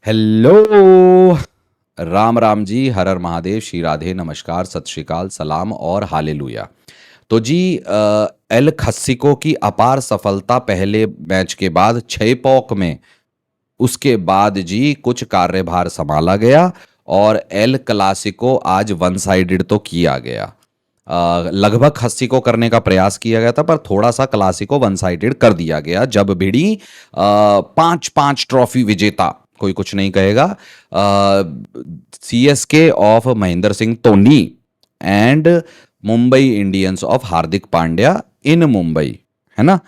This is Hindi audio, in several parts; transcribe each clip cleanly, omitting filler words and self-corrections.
हेलो। राम राम जी, हर हर महादेव, श्री राधे, नमस्कार, सत श्री अकाल, सलाम और हालेलुया। तो जी एल खस्सिको की अपार सफलता पहले मैच के बाद 6 पॉक में, उसके बाद जी कुछ कार्यभार संभाला गया और एल क्लासिको आज वन साइडेड तो किया गया। लगभग खस्सी को करने का प्रयास किया गया था पर थोड़ा सा क्लासिको वन साइडेड कर दिया गया जब भिड़ी 5-5 ट्रॉफी विजेता, कोई कुछ नहीं कहेगा, CSK of Mahendra Singh Dhoni and Mumbai Indians of Hardik Pandya in Mumbai, है ना।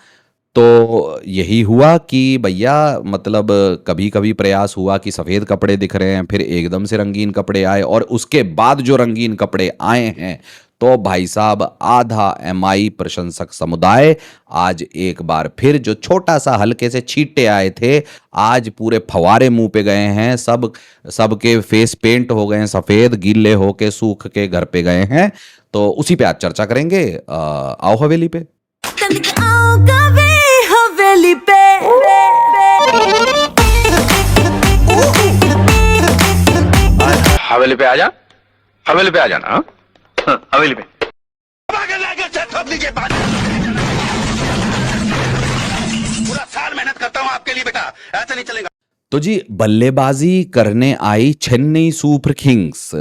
तो यही हुआ कि भैया मतलब कभी कभी प्रयास हुआ कि सफ़ेद कपड़े दिख रहे हैं, फिर एकदम से रंगीन कपड़े आए और उसके बाद जो रंगीन कपड़े आए हैं तो भाई साहब आधा एमआई प्रशंसक समुदाय आज एक बार फिर जो छोटा सा हल्के से छींटे आए थे आज पूरे फवारे मुंह पे गए हैं। सबके फेस पेंट हो गए हैं सफ़ेद, गीले होके सूख के घर पे गए हैं। तो उसी पे आज चर्चा करेंगे। आओ हवेली पे। हवेली पे हवेली पे आ जा, हवेली पे आ जाना। हाँ, हवेली पे पूरा साल मेहनत करता हूँ आपके लिए बेटा, ऐसा नहीं चलेगा। तो जी बल्लेबाजी करने आई चेन्नई सुपर किंग्स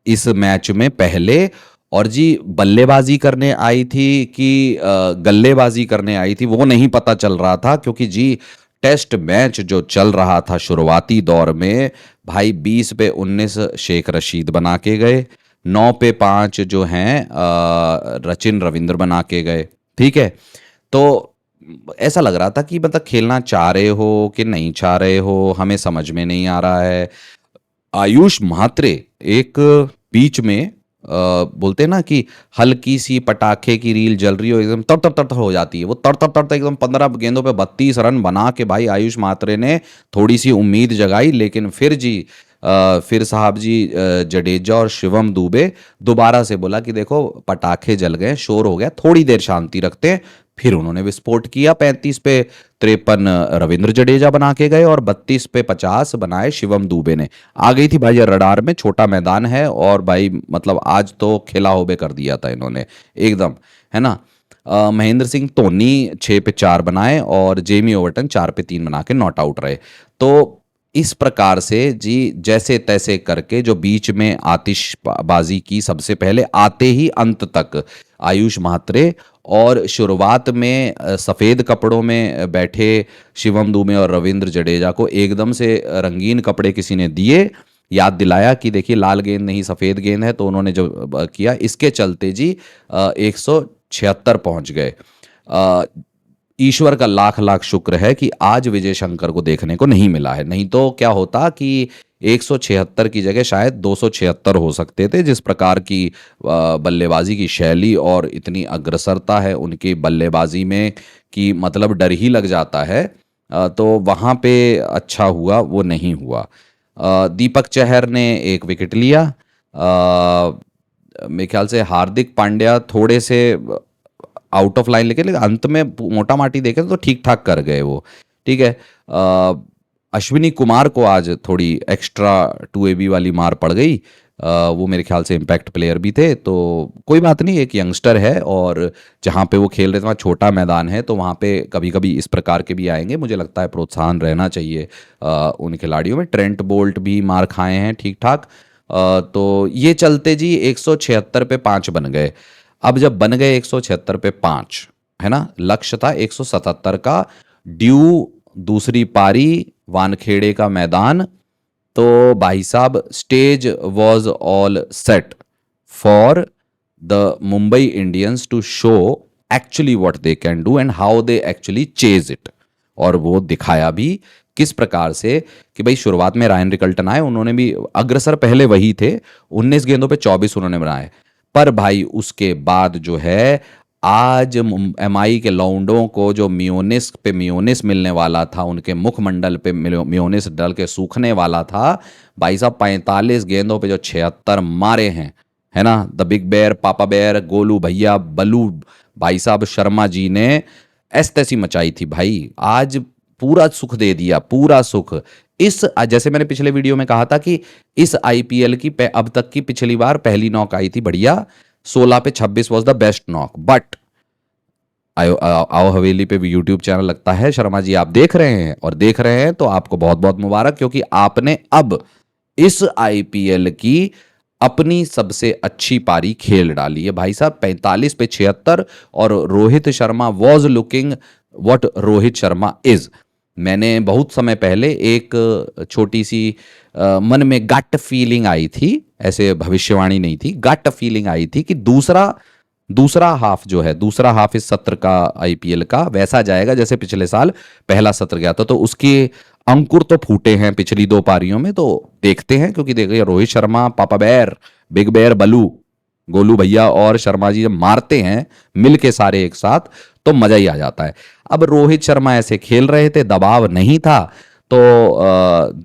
इस मैच में पहले, और जी बल्लेबाजी करने आई थी कि गल्लेबाजी करने आई थी वो नहीं पता चल रहा था, क्योंकि जी टेस्ट मैच जो चल रहा था शुरुआती दौर में भाई 20 पे 19 शेख रशीद बना के गए, 9 पे 5 जो हैं रचिन रविंद्र बना के गए। ठीक है, तो ऐसा लग रहा था कि मतलब खेलना चाह रहे हो कि नहीं चाह रहे हो हमें समझ में नहीं आ रहा है। आयुष म्हात्रे एक बीच में बोलते हैं ना कि हल्की सी पटाखे की रील जल रही हो, एकदम तर तर तर तर हो जाती है, वो तर तर तर तर एकदम 15 गेंदों पे 32 रन बना के भाई आयुष म्हात्रे ने थोड़ी सी उम्मीद जगाई। लेकिन फिर जी फिर साहब जी जडेजा और शिवम दुबे दोबारा से बोला कि देखो पटाखे जल गए, शोर हो गया, थोड़ी देर शांति रखते हैं। फिर उन्होंने विस्फोट किया, 35 पे 53 रविंद्र जडेजा बना के गए और 32 पे 50 बनाए शिवम दुबे ने। आ गई थी भाई रडार में, छोटा मैदान है और भाई मतलब आज तो खेला होबे कर दिया था इन्होंने एकदम, है ना। महेंद्र सिंह धोनी 6 पे 4 बनाए और जेमी ओवर्टन 4 पे 3 बना के नॉट आउट रहे। तो इस प्रकार से जी जैसे तैसे करके जो बीच में आतिशबाजी की सबसे पहले आते ही अंत तक आयुष म्हात्रे, और शुरुआत में सफ़ेद कपड़ों में बैठे शिवम दुबे और रविंद्र जडेजा को एकदम से रंगीन कपड़े किसी ने दिए, याद दिलाया कि देखिए लाल गेंद नहीं सफ़ेद गेंद है, तो उन्होंने जो किया इसके चलते जी 176 पहुंच गए। ईश्वर का लाख लाख शुक्र है कि आज विजय शंकर को देखने को नहीं मिला है, नहीं तो क्या होता कि 176 की जगह शायद 276 हो सकते थे। जिस प्रकार की बल्लेबाजी की शैली और इतनी अग्रसरता है उनकी बल्लेबाजी में कि मतलब डर ही लग जाता है। तो वहाँ पे अच्छा हुआ वो नहीं हुआ। दीपक चहर ने 1 विकेट लिया। मेरे ख्याल से हार्दिक पांड्या थोड़े से आउट ऑफ लाइन लेके, लेकिन अंत में मोटा माटी देखे तो ठीक ठाक कर गए वो। ठीक है, अश्विनी कुमार को आज थोड़ी एक्स्ट्रा 2AB वाली मार पड़ गई। वो मेरे ख्याल से इम्पैक्ट प्लेयर भी थे, तो कोई बात नहीं, एक यंगस्टर है और जहाँ पे वो खेल रहे थे वहाँ छोटा मैदान है, तो वहाँ पे कभी कभी इस प्रकार के भी आएंगे। मुझे लगता है प्रोत्साहन रहना चाहिए उन खिलाड़ियों में। ट्रेंट बोल्ट भी मार खाए हैं ठीक ठाक। तो ये चलते जी 176 पे 5 बन गए। अब जब बन गए 176 पे 5, है ना, लक्ष्य था 177 का। ड्यू दूसरी पारी, वानखेड़े का मैदान, तो भाई साहब stage was all set for the Mumbai Indians to show actually what they can do and how they actually chase it. और वो दिखाया भी किस प्रकार से कि भाई शुरुआत में रायन रिकल्टन आए, उन्होंने भी अग्रसर पहले वही थे, 19 गेंदों पे 24 उन्होंने बनाए। पर भाई उसके बाद जो है आज एमआई के लौंडों को जो मियोनिस पे मियोनिस मिलने वाला था, उनके मुखमंडल पे मियोनिस डल के सूखने वाला था, भाई साहब 45 गेंदों पे जो 76 मारे हैं, है ना, द बिग बेयर, पापा बेयर, गोलू भैया, बलू भाई साहब शर्मा जी ने ऐसी तैसी मचाई थी भाई। आज पूरा सुख दे दिया, पूरा सुख। इस जैसे मैंने पिछले वीडियो में कहा था कि इस आईपीएल की अब तक की पिछली बार पहली नॉक आई थी बढ़िया, 16 पे 26 was the best knock. But आओ हवेली पे भी यूट्यूब चैनल लगता है, शर्मा जी आप देख रहे हैं, और देख रहे हैं तो आपको बहुत बहुत मुबारक, क्योंकि आपने अब इस आईपीएल की अपनी सबसे अच्छी पारी खेल डाली है भाई साहब। 45 पे 76, और Rohit Sharma was looking what Rohit Sharma is. मैंने बहुत समय पहले एक छोटी सी मन में गट फीलिंग आई थी, ऐसे भविष्यवाणी नहीं थी, गट फीलिंग आई थी कि दूसरा हाफ जो है, दूसरा हाफ इस सत्र का आईपीएल का वैसा जाएगा जैसे पिछले साल पहला सत्र गया था। तो उसके अंकुर तो फूटे हैं पिछली 2 पारियों में, तो देखते हैं। क्योंकि देखिए रोहित शर्मा, पापा बेर, बिग बेर, बलू, गोलू भैया और शर्मा जी जब मारते हैं मिल के सारे एक साथ, तो मजा ही आ जाता है। अब रोहित शर्मा ऐसे खेल रहे थे, दबाव नहीं था, तो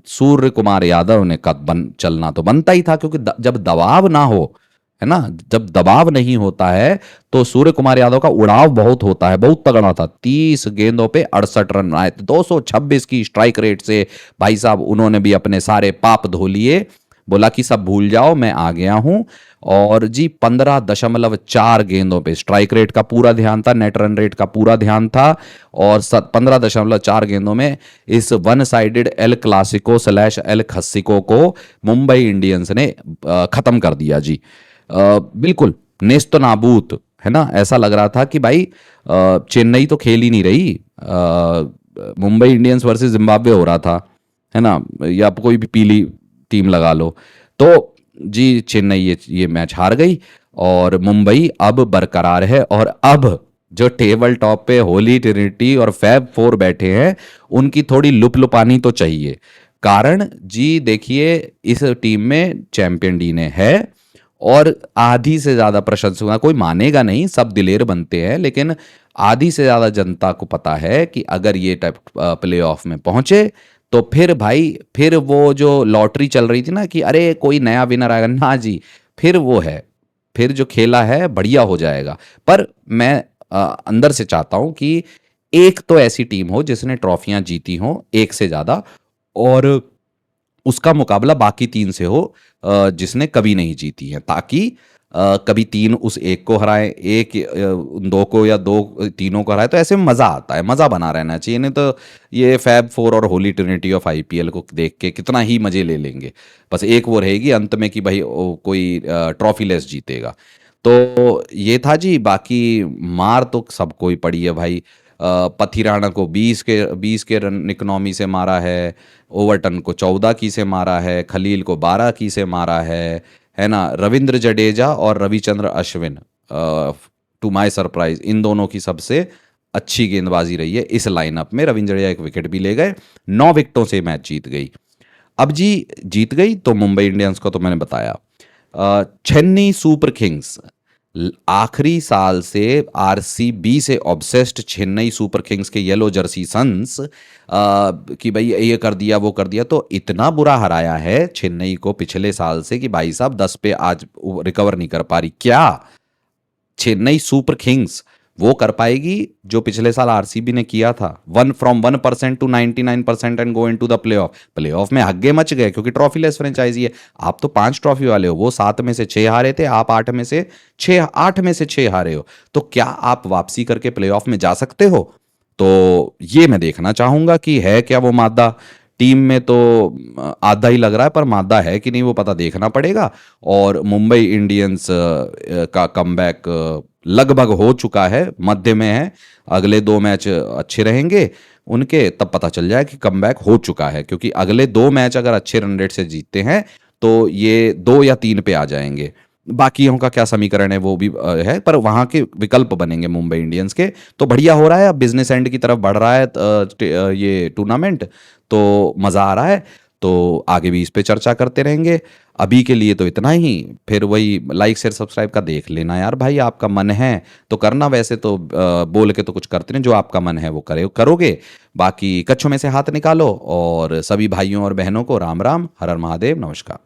सूर्य कुमार यादव ने चलना तो बनता ही था, क्योंकि जब दबाव ना हो, है ना, जब दबाव नहीं होता है तो सूर्य कुमार यादव का उड़ाव बहुत होता है, बहुत तगड़ा था। 30 गेंदों पे 68 रन आए थे, 226 की स्ट्राइक रेट से भाई साहब उन्होंने भी अपने सारे पाप धो लिए, बोला कि सब भूल जाओ मैं आ गया हूं। और जी 15.4 गेंदों पे स्ट्राइक रेट का पूरा ध्यान था, नेट रन रेट का पूरा ध्यान था, और 15.4 गेंदों में इस one sided el clasico / el खस्सिको को मुंबई इंडियंस ने खत्म कर दिया जी। बिल्कुल नेस्तो नाबूत, है ना। ऐसा लग रहा था कि भाई चेन्नई तो खेल ही नहीं रही, मुंबई इंडियंस वर्सेस जिम्बाब्वे हो रहा था, है ना, या कोई भी पीली टीम लगा लो। तो जी चेन्नई ये मैच हार गई, और मुंबई अब बरकरार है। और अब जो टेबल टॉप पे होली ट्रिनिटी और फैब 4 बैठे हैं, उनकी थोड़ी लुपानी तो चाहिए। कारण जी देखिए इस टीम में चैंपियन डी ने है, और आधी से ज्यादा प्रशंसक, कोई मानेगा नहीं, सब दिलेर बनते हैं, लेकिन आधी से ज्यादा जनता को पता है कि अगर ये टाइप प्ले ऑफ में पहुंचे तो फिर भाई, फिर वो जो लॉटरी चल रही थी ना कि अरे कोई नया विनर आएगा, ना जी, फिर वो है, फिर जो खेला है बढ़िया हो जाएगा। पर मैं अंदर से चाहता हूं कि एक तो ऐसी टीम हो जिसने ट्रॉफियां जीती हो एक से ज्यादा, और उसका मुकाबला बाकी 3 से हो जिसने कभी नहीं जीती है, ताकि कभी 3 उस एक को हराए, एक उन 2 को, या 2 तीनों को हराए, तो ऐसे में मजा आता है, मजा बना रहना चाहिए। नहीं तो ये फैब 4 और होली ट्रिनिटी ऑफ आईपीएल को देख के कितना ही मजे ले लेंगे, बस एक वो रहेगी अंत में कि भाई कोई ट्रॉफी लेस जीतेगा। तो ये था जी। बाकी मार तो सबको ही पड़ी है भाई। पथिराना को 20 के रन इकोनॉमी से मारा है, ओवरटन को 14 की से मारा है, खलील को 12 की से मारा है ना। रविंद्र जडेजा और Ravichandra Ashwin, to my surprise, इन दोनों की सबसे अच्छी गेंदबाजी रही है इस लाइनअप में। रविंद्र जडेजा 1 विकेट भी ले गए, 9 विकेटों से मैच जीत गई। अब जी जीत गई तो मुंबई इंडियंस को तो मैंने बताया। चेन्नई सुपर किंग्स आखिरी साल से आरसीबी से ऑब्सेस्ड चेन्नई सुपर किंग्स के येलो जर्सी सन्स कि भाई ये कर दिया वो कर दिया, तो इतना बुरा हराया है चेन्नई को पिछले साल से कि भाई साहब 10 पे आज रिकवर नहीं कर पा रही। क्या चेन्नई सुपर किंग्स वो कर पाएगी जो पिछले साल आरसीबी ने किया था, 1% to 99% and go into the playoff में हग्गे मच गए, क्योंकि ट्रॉफी लेस फ्रेंचाइजी है। आप तो 5 ट्रॉफी वाले हो, वो 7 में से 6 हारे थे, आप 8 में से 6 हारे हो। तो क्या आप वापसी करके प्लेऑफ में जा सकते हो? तो ये मैं देखना चाहूंगा कि है क्या वो मादा। टीम में तो आधा ही लग रहा है, पर मादा है कि नहीं वो पता देखना पड़ेगा। और मुंबई इंडियंस का कमबैक लगभग हो चुका है, मध्य में है, अगले 2 मैच अच्छे रहेंगे उनके, तब पता चल जाए कि कमबैक हो चुका है। क्योंकि अगले 2 मैच अगर अच्छे रन रेट से जीतते हैं तो ये 2 या 3 पे आ जाएंगे। बाकियों का क्या समीकरण है वो भी है, पर वहां के विकल्प बनेंगे मुंबई इंडियंस के। तो बढ़िया हो रहा है, अब बिजनेस एंड की तरफ बढ़ रहा है ये टूर्नामेंट, तो मजा आ रहा है। तो आगे भी इस पे चर्चा करते रहेंगे। अभी के लिए तो इतना ही। फिर वही लाइक शेयर सब्सक्राइब का देख लेना यार भाई, आपका मन है तो करना, वैसे तो बोल के तो कुछ करते नहीं, जो आपका मन है वो करोगे। बाकी कच्छों में से हाथ निकालो, और सभी भाइयों और बहनों को राम राम, हर हर महादेव, नमस्कार।